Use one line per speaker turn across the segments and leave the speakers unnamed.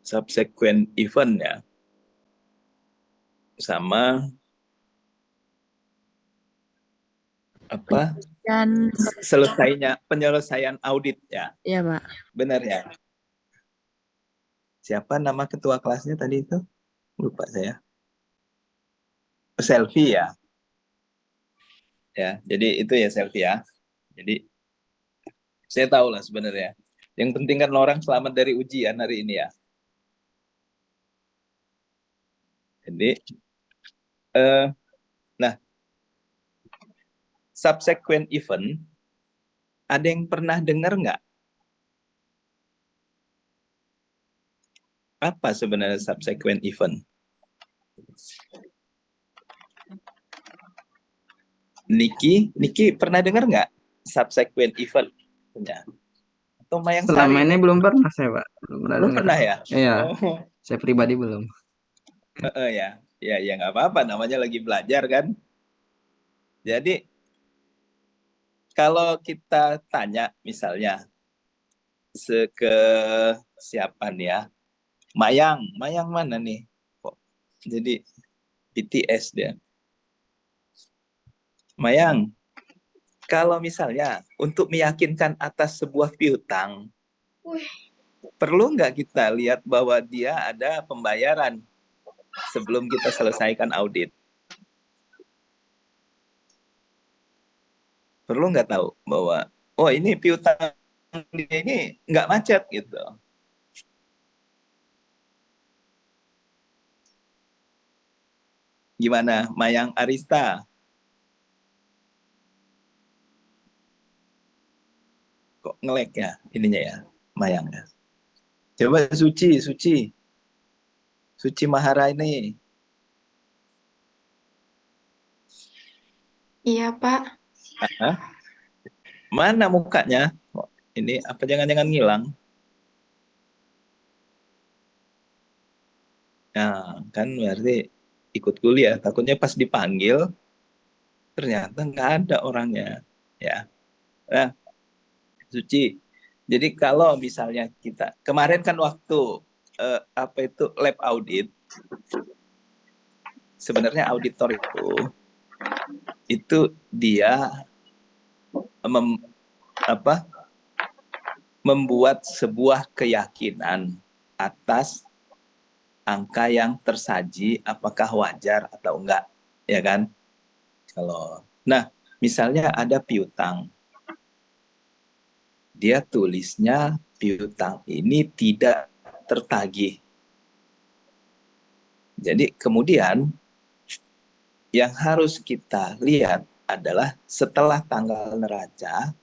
subsequent event ya, sama apa
Dan
penyelesaian audit ya.
ya Pak.
Benar ya. Siapa nama ketua kelasnya tadi itu? Lupa saya. Selfie ya. Ya, jadi itu ya selfie ya. Jadi saya tahu lah sebenarnya. Yang penting kan orang selamat dari ujian hari ini ya. Jadi, nah, subsequent event, ada yang pernah dengar nggak? Apa sebenarnya subsequent event? Niki pernah dengar nggak subsequent event? Ya. Atau Mayang
Selama
Sari?
ini belum pernah saya, Pak.
Belum pernah ya?
Iya,
Oh,
saya pribadi belum.
ya. Ya nggak apa-apa, namanya lagi belajar kan. Jadi, kalau kita tanya misalnya, ke siapa nih ya? Mayang mana nih? Kok jadi BTS dia. Mayang, kalau misalnya untuk meyakinkan atas sebuah piutang, perlu nggak kita lihat bahwa dia ada pembayaran sebelum kita selesaikan audit? Perlu nggak tahu bahwa, oh ini piutang dia ini nggak macet gitu. Gimana, Mayang Arista? Kok ngelek ya ininya ya, Mayang ya? Coba Suci Maharani.
Iya, Pak.
Hah? Mana mukanya? Ini apa jangan-jangan ngilang? Nah, kan berarti ikut kuliah. Takutnya pas dipanggil, ternyata nggak ada orangnya. Ya, nah, Suci. Jadi kalau misalnya kita kemarin kan waktu apa itu lab audit, sebenarnya auditor itu dia apa membuat sebuah keyakinan atas angka yang tersaji apakah wajar atau enggak, ya kan? Nah, misalnya ada piutang, dia tulisnya piutang ini tidak tertagih. Jadi kemudian yang harus kita lihat adalah setelah tanggal neraca,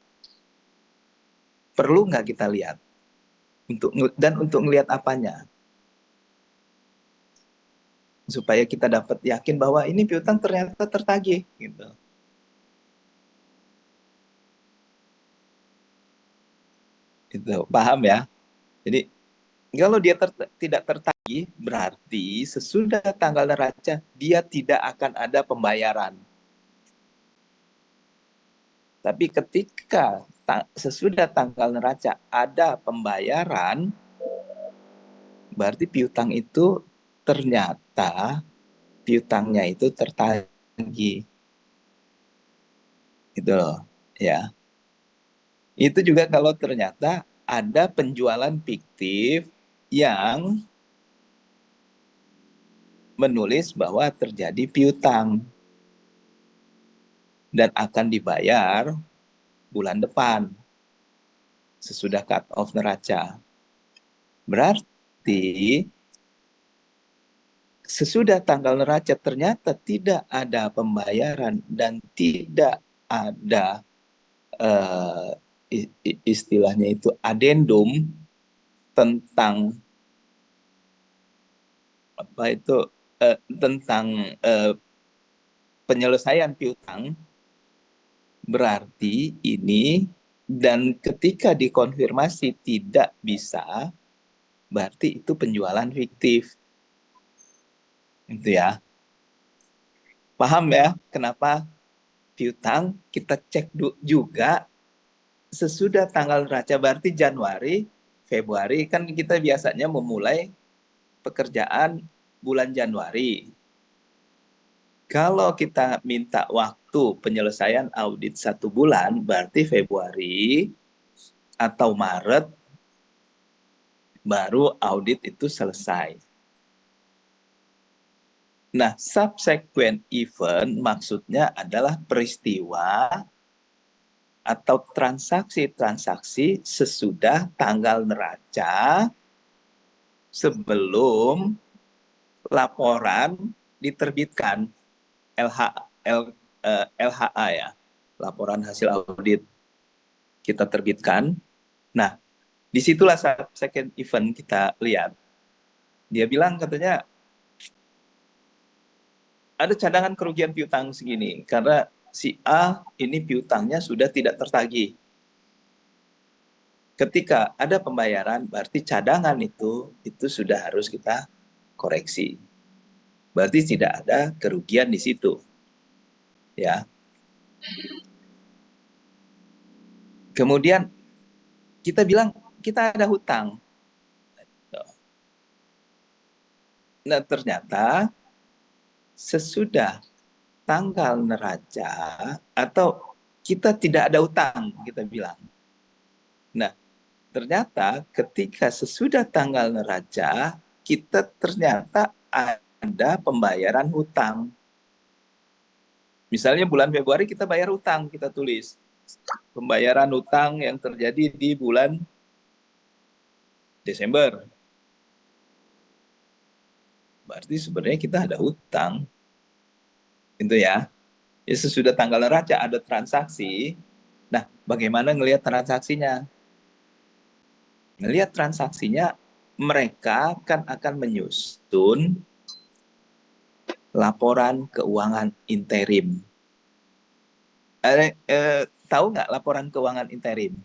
perlu nggak kita lihat untuk melihat apanya, supaya kita dapat yakin bahwa ini piutang ternyata tertagih gitu. Itu paham ya? Jadi kalau dia tidak tertagih, berarti sesudah tanggal neraca dia tidak akan ada pembayaran. Tapi ketika sesudah tanggal neraca ada pembayaran, berarti piutang itu ternyata piutangnya itu tertagih. Gitu loh, ya. Itu juga kalau ternyata ada penjualan fiktif yang menulis bahwa terjadi piutang dan akan dibayar bulan depan sesudah cut off neraca. Berarti sesudah tanggal neraca ternyata tidak ada pembayaran dan tidak ada istilahnya itu adendum tentang apa itu tentang penyelesaian piutang, berarti ini, dan ketika dikonfirmasi tidak bisa, berarti itu penjualan fiktif. Itu ya. Paham ya kenapa piutang kita cek juga sesudah tanggal neraca, berarti Januari, Februari kan kita biasanya memulai pekerjaan bulan Januari. Kalau kita minta waktu penyelesaian audit 1 bulan, berarti Februari atau Maret baru audit itu selesai. Nah, subsequent event maksudnya adalah peristiwa atau transaksi-transaksi sesudah tanggal neraca sebelum laporan diterbitkan, LHA ya, laporan hasil audit kita terbitkan. Nah, disitulah second event kita lihat. Dia bilang katanya ada cadangan kerugian piutang segini karena si A ini piutangnya sudah tidak tertagih. Ketika ada pembayaran, berarti cadangan itu sudah harus kita koreksi. Berarti tidak ada kerugian di situ. Ya. Kemudian kita bilang kita ada hutang. Nah, ternyata sesudah tanggal neraca atau kita tidak ada hutang, kita bilang. Nah, ternyata ketika sesudah tanggal neraca, kita ternyata ada pembayaran hutang. Misalnya bulan Februari kita bayar hutang, kita tulis. Pembayaran hutang yang terjadi di bulan Desember. Berarti sebenarnya kita ada hutang. Itu ya. Ya sesudah tanggal neraca ada transaksi. Nah, bagaimana ngelihat transaksinya? Ngelihat transaksinya, mereka kan akan menyusun laporan keuangan interim. Tahu nggak laporan keuangan interim?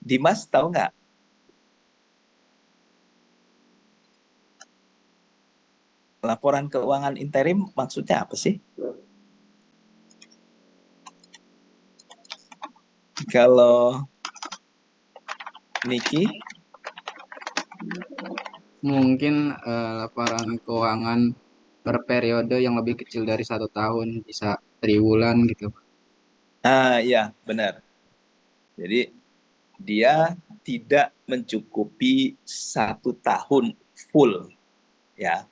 Dimas tahu nggak? Laporan keuangan interim maksudnya apa sih? Kalau Niki?
Mungkin laporan keuangan per periode yang lebih kecil dari 1 tahun, bisa 3 bulan gitu.
Ya benar. Jadi dia tidak mencukupi 1 tahun full, ya.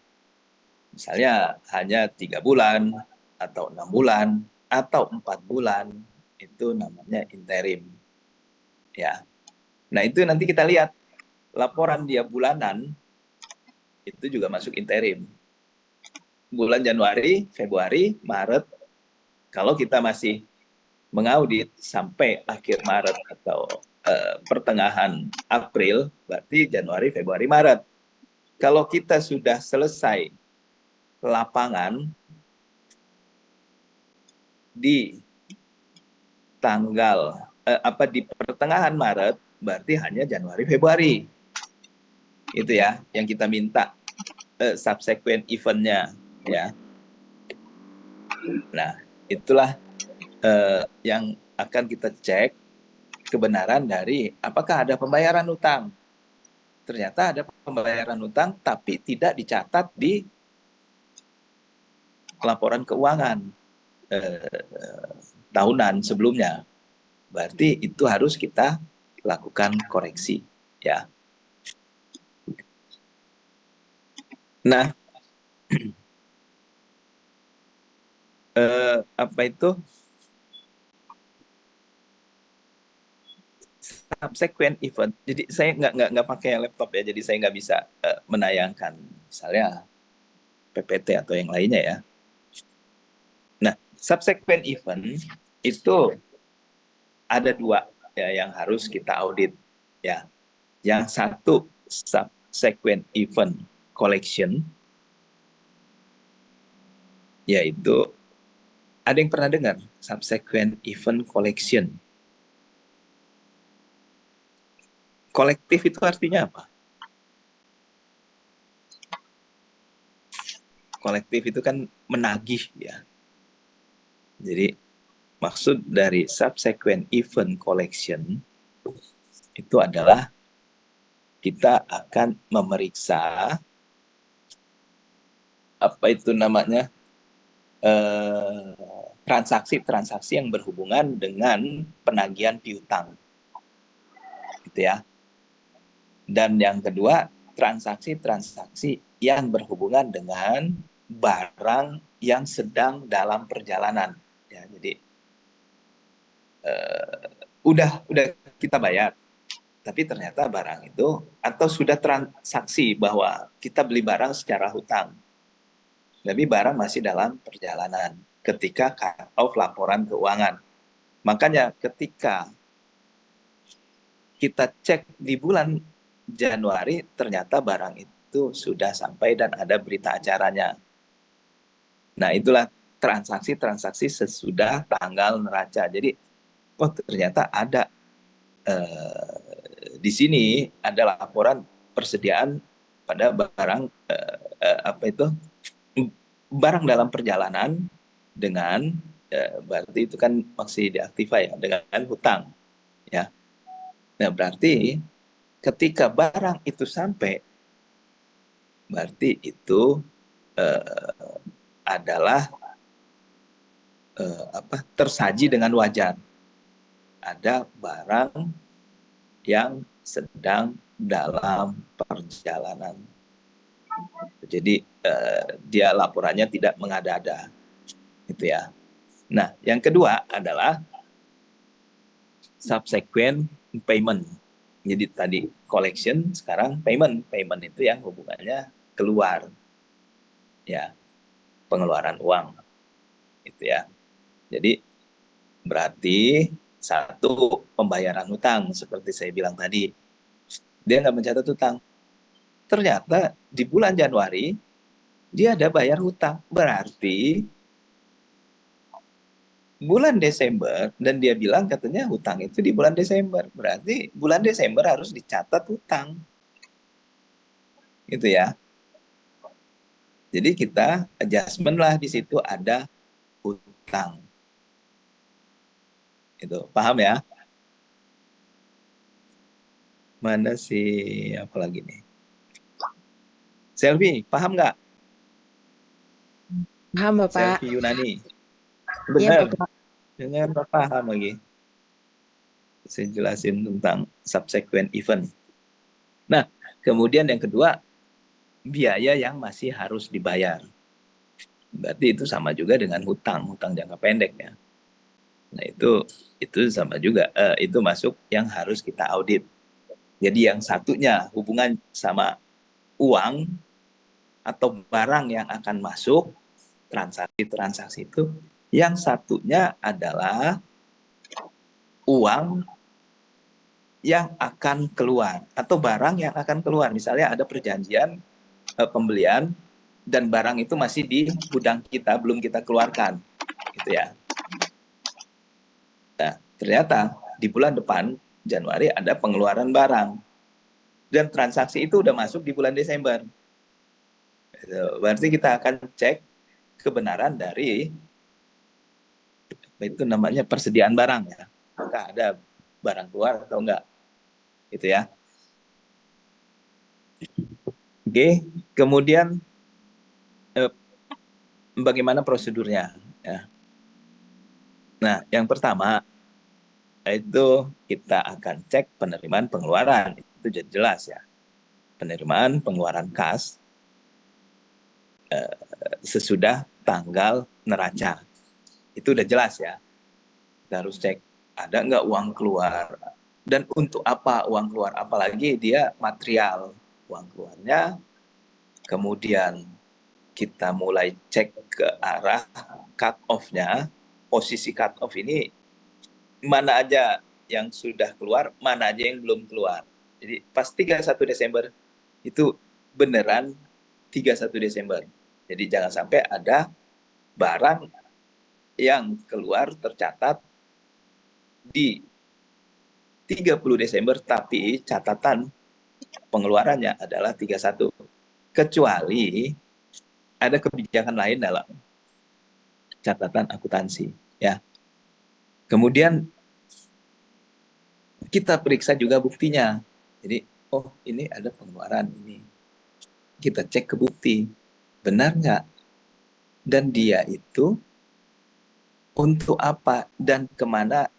Misalnya hanya 3 bulan atau 6 bulan atau 4 bulan, itu namanya interim, ya. Nah itu nanti kita lihat laporan dia bulanan itu juga masuk interim. Bulan Januari, Februari, Maret, kalau kita masih mengaudit sampai akhir Maret atau pertengahan April, berarti Januari, Februari, Maret. Kalau kita sudah selesai lapangan di tanggal di pertengahan Maret, berarti hanya Januari, Februari. Itu ya yang kita minta subsequent event-nya, ya. Nah, itulah yang akan kita cek kebenaran dari apakah ada pembayaran utang. Ternyata ada pembayaran utang tapi tidak dicatat di laporan keuangan tahunan sebelumnya. Berarti itu harus kita lakukan koreksi, ya. Nah, apa itu subsequent event? Jadi saya nggak pakai laptop ya, jadi saya nggak bisa menayangkan misalnya PPT atau yang lainnya ya. Nah, subsequent event itu ada 2 ya yang harus kita audit, ya. Yang satu subsequent event collection, yaitu ada yang pernah dengar subsequent event collection? Kolektif itu artinya apa? Kolektif itu kan menagih ya. Jadi maksud dari subsequent event collection itu adalah kita akan memeriksa apa itu namanya, transaksi-transaksi yang berhubungan dengan penagihan piutang, gitu ya. Dan yang kedua, transaksi-transaksi yang berhubungan dengan barang yang sedang dalam perjalanan. Ya, jadi udah kita bayar, tapi ternyata barang itu atau sudah transaksi bahwa kita beli barang secara hutang, tapi barang masih dalam perjalanan ketika cut off laporan keuangan. Makanya ketika kita cek di bulan Januari, ternyata barang itu sudah sampai dan ada berita acaranya. Nah, itulah transaksi-transaksi sesudah tanggal neraca. Jadi, oh ternyata ada di sini ada laporan persediaan pada barang apa itu, barang dalam perjalanan dengan berarti itu kan masih diaktiva ya dengan hutang ya. Nah, berarti ketika barang itu sampai, berarti itu adalah apa, tersaji dengan wajar. Ada barang yang sedang dalam perjalanan. Jadi dia laporannya tidak mengada-ada, gitu ya. Nah, yang kedua adalah subsequent payment. Jadi tadi collection, sekarang payment. Payment itu yang hubungannya keluar, ya, pengeluaran uang, gitu ya. Jadi berarti satu, pembayaran hutang seperti saya bilang tadi, dia nggak mencatat hutang. Ternyata di bulan Januari dia ada bayar hutang, berarti bulan Desember, dan dia bilang katanya hutang itu di bulan Desember, berarti bulan Desember harus dicatat hutang, gitu ya. Jadi kita adjustment lah di situ ada hutang. Itu paham ya? Mana sih apa lagi nih? Selfie, paham nggak?
Paham, Bapak.
Selfie Yunani.
Iya,
Benar.
Bapak.
Dengan paham lagi. Saya jelasin tentang subsequent event. Nah, kemudian yang kedua, biaya yang masih harus dibayar. Berarti itu sama juga dengan hutang, hutang jangka pendek ya. Nah, itu sama juga, itu masuk yang harus kita audit. Jadi yang satunya hubungan sama uang atau barang yang akan masuk, transaksi-transaksi itu, yang satunya adalah uang yang akan keluar atau barang yang akan keluar. Misalnya ada perjanjian pembelian dan barang itu masih di gudang kita, belum kita keluarkan, gitu ya. Nah, ternyata di bulan depan Januari ada pengeluaran barang dan transaksi itu udah masuk di bulan Desember. Berarti kita akan cek kebenaran dari itu namanya persediaan barang ya. Apakah ada barang keluar atau enggak, gitu ya. Oke, kemudian bagaimana prosedurnya ya. Nah, yang pertama itu kita akan cek penerimaan pengeluaran, itu jelas ya. Penerimaan pengeluaran kas sesudah tanggal neraca, itu udah jelas ya. Kita harus cek ada nggak uang keluar dan untuk apa uang keluar, apalagi dia material uang keluarnya. Kemudian kita mulai cek ke arah cut off-nya, posisi cut off ini mana aja yang sudah keluar, mana aja yang belum keluar. Jadi pas 31 Desember itu beneran 31 Desember. Jadi jangan sampai ada barang yang keluar tercatat di 30 Desember tapi catatan pengeluarannya adalah 31. Kecuali ada kebijakan lain dalam catatan akuntansi ya. Kemudian kita periksa juga buktinya. Jadi, oh ini ada pengeluaran ini. Kita cek ke bukti. Benar nggak? Dan dia itu untuk apa dan kemana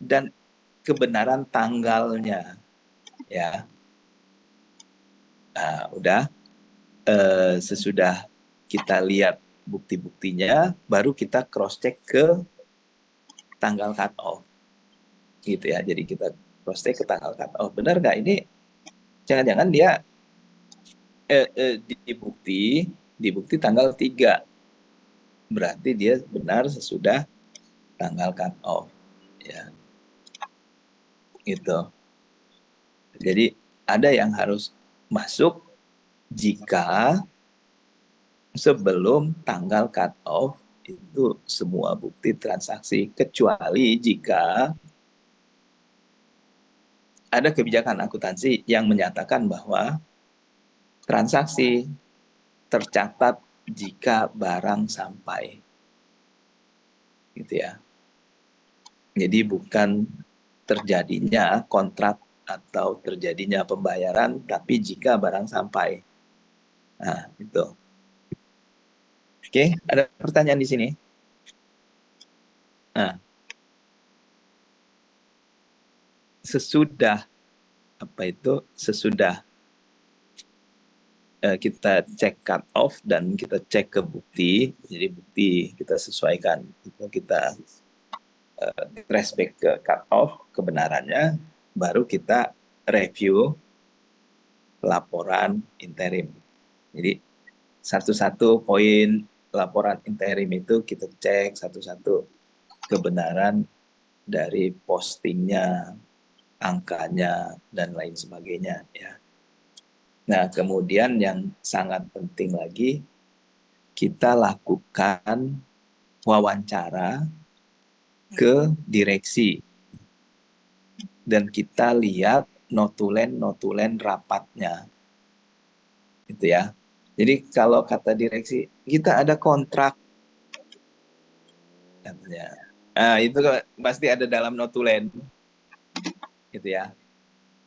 dan kebenaran tanggalnya, ya. Nah, udah sesudah kita lihat bukti-buktinya, baru kita cross check ke tanggal cut off, gitu ya. Jadi kita cross check ke tanggal cut off. Benar nggak ini? Jangan-jangan dia dibukti tanggal 3, berarti dia benar sesudah tanggal cut off, ya, gitu. Jadi ada yang harus masuk jika sebelum tanggal cut off itu semua bukti transaksi, kecuali jika ada kebijakan akuntansi yang menyatakan bahwa transaksi tercatat jika barang sampai, gitu ya. Jadi bukan terjadinya kontrak atau terjadinya pembayaran, tapi jika barang sampai. Nah, itu. Oke, ada pertanyaan di sini? Nah, sesudah kita cek cut off dan kita cek ke bukti, jadi bukti kita sesuaikan, kita respect ke cut off kebenarannya, baru kita review laporan interim. Jadi satu-satu poin laporan interim itu kita cek satu-satu kebenaran dari postingnya, angkanya, dan lain sebagainya, ya. Nah, kemudian yang sangat penting lagi, kita lakukan wawancara ke direksi dan kita lihat notulen rapatnya, gitu ya. Jadi kalau kata direksi, kita ada kontrak, katanya. Nah, itu pasti ada dalam notulen, gitu ya.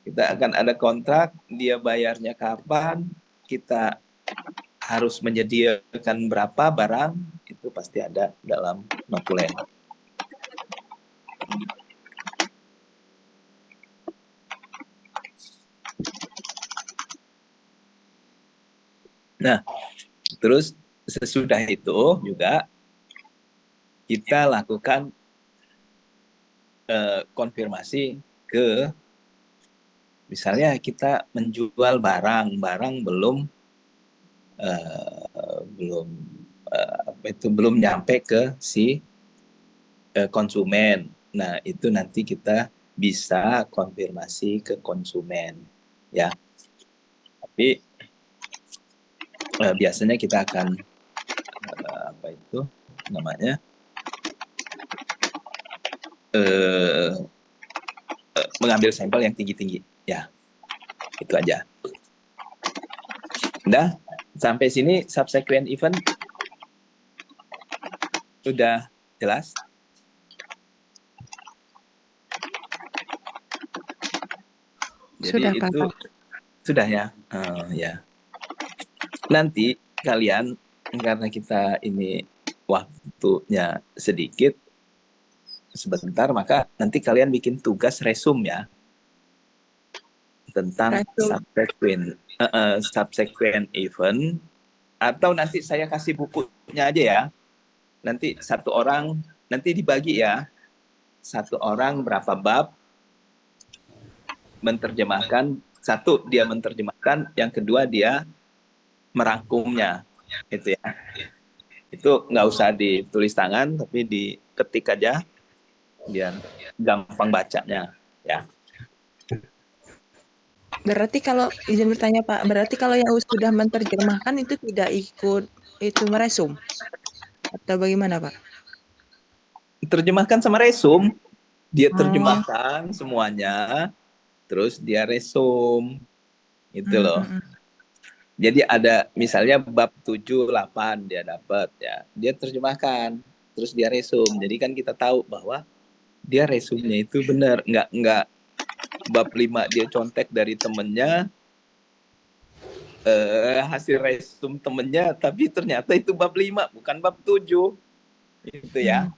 Kita akan ada kontrak, dia bayarnya kapan, kita harus menyediakan berapa barang, itu pasti ada dalam notulen. Nah, terus sesudah itu juga kita lakukan konfirmasi ke, misalnya kita menjual barang belum belum nyampe ke si konsumen. Nah, itu nanti kita bisa konfirmasi ke konsumen, ya. Tapi biasanya kita akan mengambil sampel yang tinggi-tinggi, ya. Itu aja. Udah, sampai sini subsequent event sudah jelas? Jadi
Sudah,
itu
Pak.
sudah ya. Ya. Nanti kalian, karena kita ini waktunya sedikit, sebentar, maka nanti kalian bikin tugas resume ya tentang subsequent event, atau nanti saya kasih bukunya aja ya. Nanti satu orang, nanti dibagi ya, satu orang berapa bab, menerjemahkan, satu dia menerjemahkan, yang kedua dia merangkumnya, itu ya. Itu nggak usah ditulis tangan, tapi diketik aja, biar gampang bacanya, ya.
Berarti kalau izin bertanya Pak, berarti kalau yang sudah menerjemahkan itu tidak ikut itu meresum atau bagaimana Pak?
Terjemahkan sama resum, dia
Oh,
terjemahkan semuanya, terus dia resum, itu loh. Jadi ada misalnya bab 7, 8 dia dapat ya. Dia terjemahkan, terus dia resum. Jadi kan kita tahu bahwa dia resumnya itu benar, nggak bab 5 dia contek dari temennya, hasil resume temennya, tapi ternyata itu bab 5 bukan bab 7 itu ya.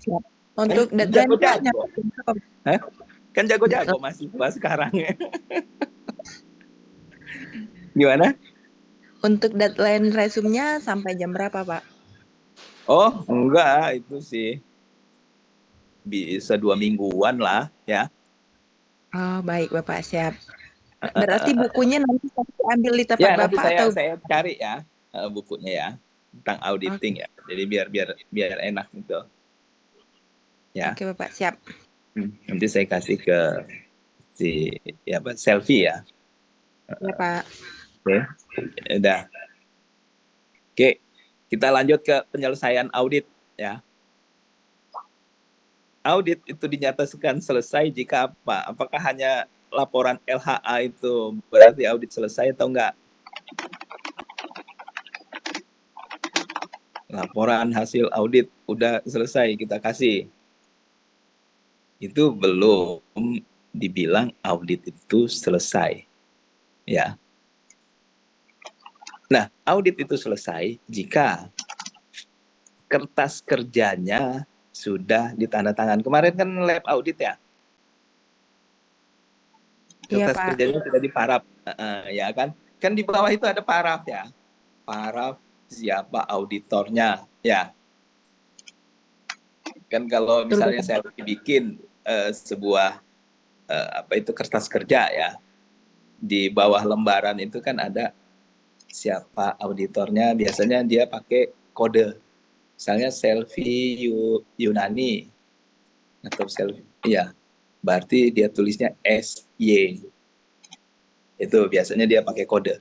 Siap.
Kan
Untuk deadline-nya
jago-jago.
nyampe jam berapa?
Hah? Kan jago-jago mahasiswa sekarang. Gimana?
Untuk deadline resume-nya sampai jam berapa, Pak?
Oh, enggak, itu sih bisa 2 mingguan lah ya.
Oh, baik Bapak, siap. Berarti bukunya nanti saya ambil di tempat
Ya, nanti
Bapak atau
saya cari ya bukunya ya tentang
Oke,
auditing ya. Jadi biar enak gitu ya.
oke Bapak, siap.
Nanti saya kasih ke si ya apa selfie ya.
Ya, Pak.
Oke. Udah. Oke. Kita lanjut ke penyelesaian audit ya. Audit itu dinyatakan selesai jika apa? Apakah hanya laporan LHA itu berarti audit selesai atau enggak? Laporan hasil audit udah selesai kita kasih. Itu belum dibilang audit itu selesai. Ya. Nah, audit itu selesai jika kertas kerjanya sudah ditandatangan. Kemarin kan lab audit ya.
Iya,
Kertas
Pak.
kerjanya sudah diparaf, ya kan? Kan di bawah itu ada paraf ya. Paraf siapa auditornya, ya. Kan kalau
Betul,
misalnya
Bapak.
saya bikin sebuah apa itu kertas kerja ya, di bawah lembaran itu kan ada siapa auditornya. Biasanya dia pakai kode, misalnya selfie Yunani atau selfie, ya. Berarti dia tulisnya SY. Itu biasanya dia pakai kode.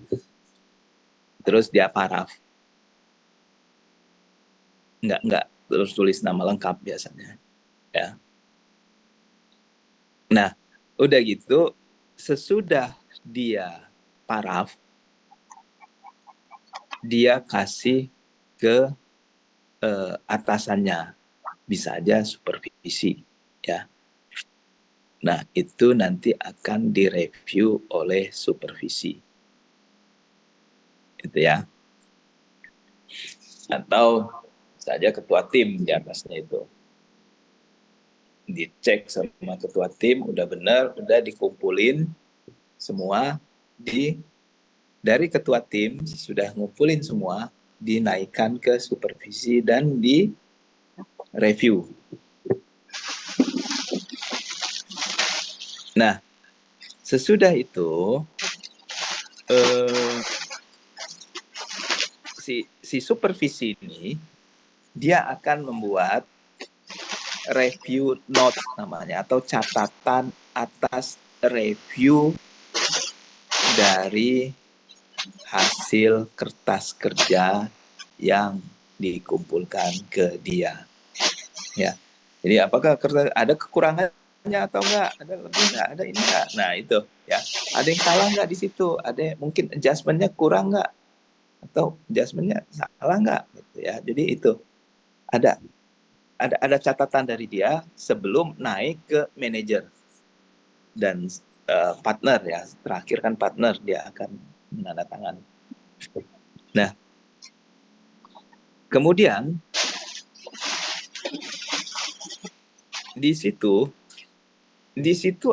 Terus dia paraf. Enggak terus tulis nama lengkap biasanya. Ya. Nah, udah gitu sesudah dia paraf, dia kasih ke atasannya. Bisa aja supervisi, ya. Nah, itu nanti akan direview oleh supervisi. Itu ya. Atau saja ketua tim di atasnya itu. Dicek sama ketua tim, udah benar, udah dikumpulin semua dari ketua tim sudah ngumpulin semua, dinaikkan ke supervisi dan di review. Nah, sesudah itu si supervisi ini dia akan membuat review notes namanya, atau catatan atas review dari hasil kertas kerja yang dikumpulkan ke dia. Ya. Jadi apakah ada kekurangannya atau enggak? Ada lebih enggak? Ada ini enggak? Nah, itu ya. Ada yang salah enggak di situ? Ada mungkin adjustment-nya kurang enggak? Atau adjustment-nya salah enggak? Gitu ya. Jadi itu ada catatan dari dia sebelum naik ke manajer dan partner ya. Terakhir kan partner dia akan menandatangani. Nah, kemudian di situ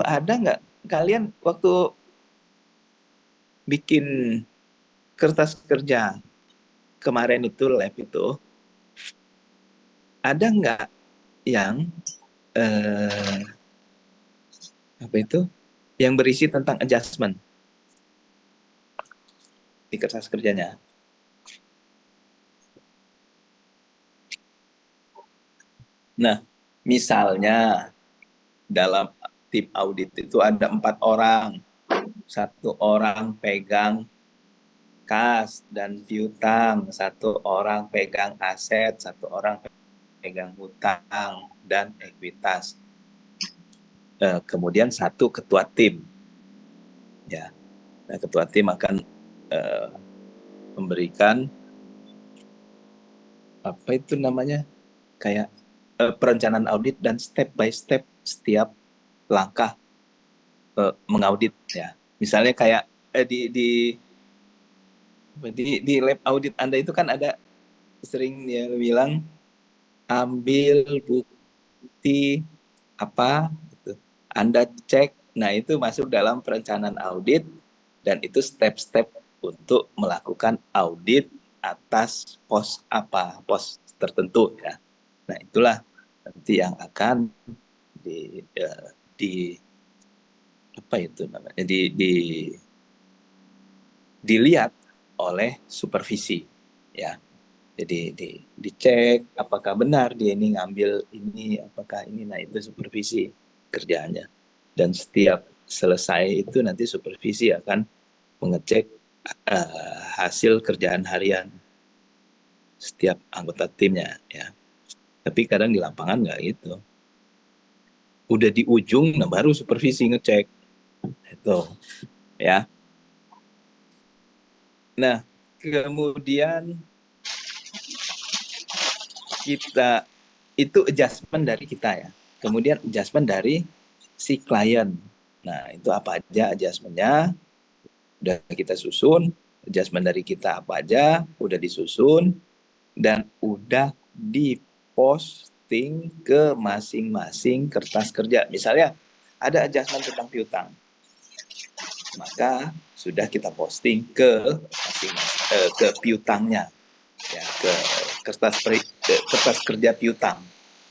ada nggak kalian waktu bikin kertas kerja kemarin itu lab itu, ada nggak yang apa itu yang berisi tentang adjustment di kertas kerjanya? Nah, misalnya dalam tim audit itu ada 4 orang, 1 orang pegang kas dan piutang, 1 orang pegang aset, 1 orang pegang hutang dan ekuitas. Kemudian 1 ketua tim, ya. Nah, ketua tim akan memberikan apa itu namanya, kayak perencanaan audit dan step by step setiap langkah mengaudit ya. Misalnya kayak di lab audit Anda itu kan ada sering dia bilang ambil bukti apa gitu. Anda cek, nah itu masuk dalam perencanaan audit dan itu step-step untuk melakukan audit atas pos apa, pos tertentu ya. Nah itulah nanti yang akan di apa itu namanya dilihat oleh supervisi ya. Jadi dicek apakah benar dia ini ngambil ini, apakah ini, nah itu supervisi kerjaannya. Dan setiap selesai itu nanti supervisi akan mengecek hasil kerjaan harian setiap anggota timnya ya. Tapi kadang di lapangan nggak gitu. Udah di ujung, nah baru supervisi ngecek itu ya. Nah kemudian kita itu adjustment dari kita ya. Kemudian adjustment dari si klien. Nah, itu apa aja adjustmentnya? Udah kita susun. Adjustment dari kita apa aja? Udah disusun. Dan udah diposting ke masing-masing kertas kerja. Misalnya, ada adjustment tentang piutang. Maka sudah kita posting ke ke piutangnya. Ya, ke kertas kerja piutang.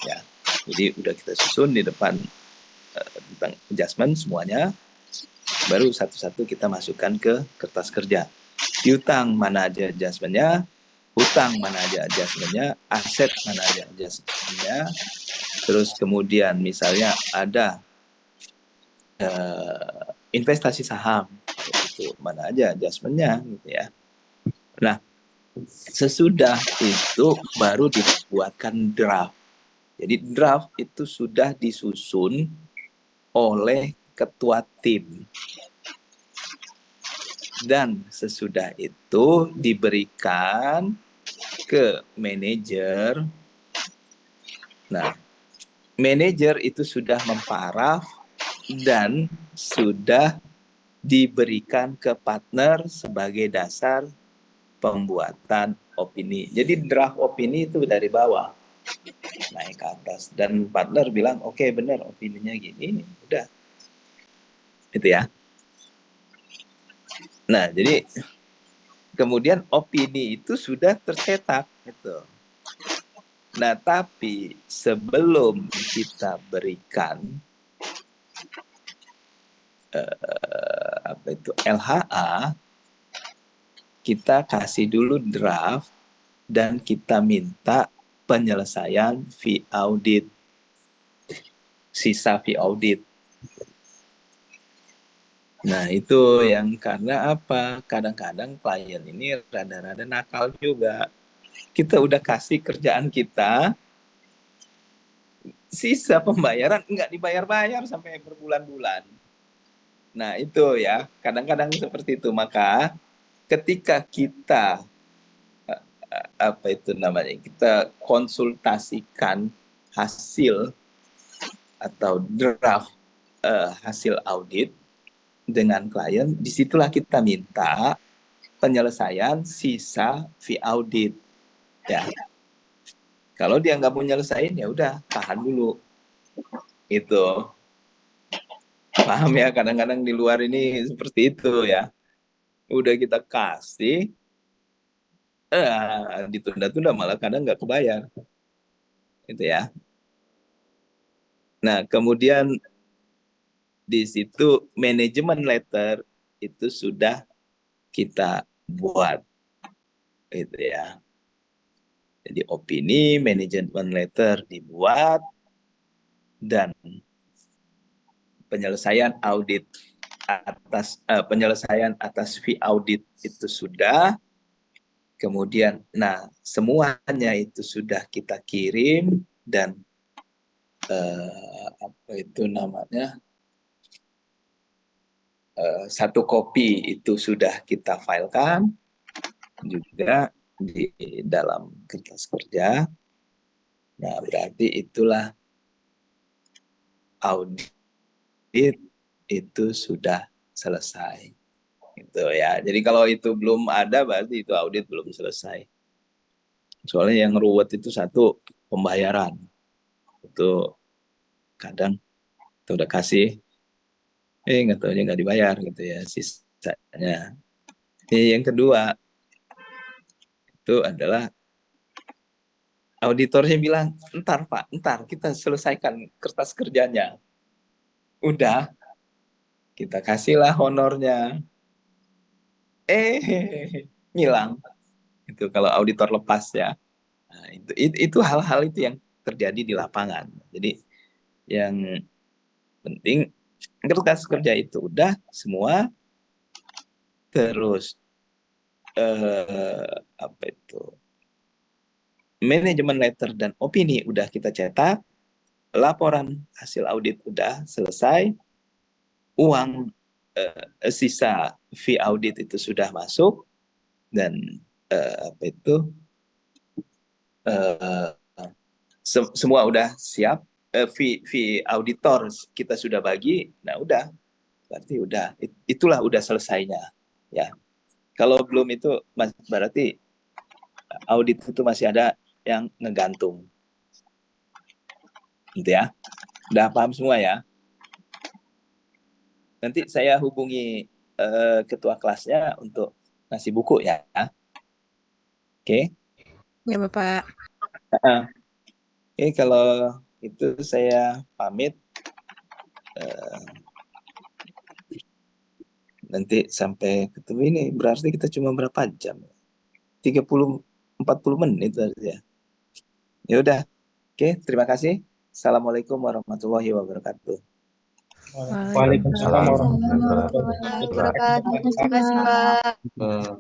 Ya, jadi udah kita susun di depan tentang adjustment semuanya, baru satu-satu kita masukkan ke kertas kerja. Piutang mana aja adjustmentnya, hutang mana aja adjustmentnya, aset mana aja adjustmentnya, terus kemudian misalnya ada investasi saham, itu mana aja adjustmentnya gitu ya. Nah, sesudah itu baru dibuatkan draft. Jadi draft itu sudah disusun oleh ketua tim. Dan sesudah itu diberikan ke manajer. Nah, manajer itu sudah memparaf dan sudah diberikan ke partner sebagai dasar pembuatan opini. Jadi draft opini itu dari bawah naik ke atas dan partner bilang oke, benar opininya gini, udah itu ya. Nah jadi kemudian opini itu sudah tercetak gitu. Nah tapi sebelum kita berikan apa itu LHA, kita kasih dulu draft dan kita minta penyelesaian fee audit, sisa fee audit. Nah itu yang karena apa? Kadang-kadang klien ini rada-rada nakal juga. Kita udah kasih kerjaan kita, sisa pembayaran nggak dibayar-bayar sampai berbulan-bulan. Nah itu ya, kadang-kadang seperti itu. Maka ketika kita apa itu namanya, kita konsultasikan hasil atau draft hasil audit dengan klien, disitulah kita minta penyelesaian sisa fee audit ya. Kalau dia nggak mau nyelesain ya udah tahan dulu itu. Paham ya, kadang-kadang di luar ini seperti itu ya. Udah kita kasih ditunda-tunda malah kadang nggak kebayar itu ya. Nah kemudian di situ manajemen letter itu sudah kita buat itu ya. Jadi opini manajemen letter dibuat dan penyelesaian audit penyelesaian atas fee audit itu sudah. Kemudian nah semuanya itu sudah kita kirim dan apa itu namanya, satu kopi itu sudah kita filekan juga di dalam kertas kerja. Nah berarti itulah audit itu sudah selesai. Gitu ya. Jadi kalau itu belum ada berarti itu audit belum selesai. Soalnya yang ruwet itu satu, pembayaran. Itu kadang kita udah kasih, nggak tahunya nggak dibayar gitu ya sisanya. Yang kedua itu adalah auditornya bilang, entar Pak, entar kita selesaikan kertas kerjanya. Udah, kita kasihlah honornya. Ngilang. Itu kalau auditor lepas ya. Nah, itu hal-hal itu yang terjadi di lapangan. Jadi yang penting kertas kerja itu udah semua, terus apa itu, manajemen letter dan opini udah kita cetak, laporan hasil audit udah selesai, uang sisa fee audit itu sudah masuk, dan apa itu eh, semua udah siap, fee auditor kita sudah bagi, nah udah, berarti udah, itulah udah selesainya ya. Kalau belum itu berarti audit itu masih ada yang ngegantung gitu ya. Udah paham semua ya? Nanti saya hubungi ketua kelasnya untuk ngasih buku ya. Oke.
Ya Bapak.
Oke, kalau itu saya pamit. Nanti sampai ketemu ini berarti kita cuma berapa jam? 30-40 menit ya. Ya udah. Oke, terima kasih. Assalamualaikum warahmatullahi wabarakatuh.
Waalaikumsalam
Waalaikumsalam.
warahmatullahi wabarakatuh.
Terima kasih, Pak.
Eh,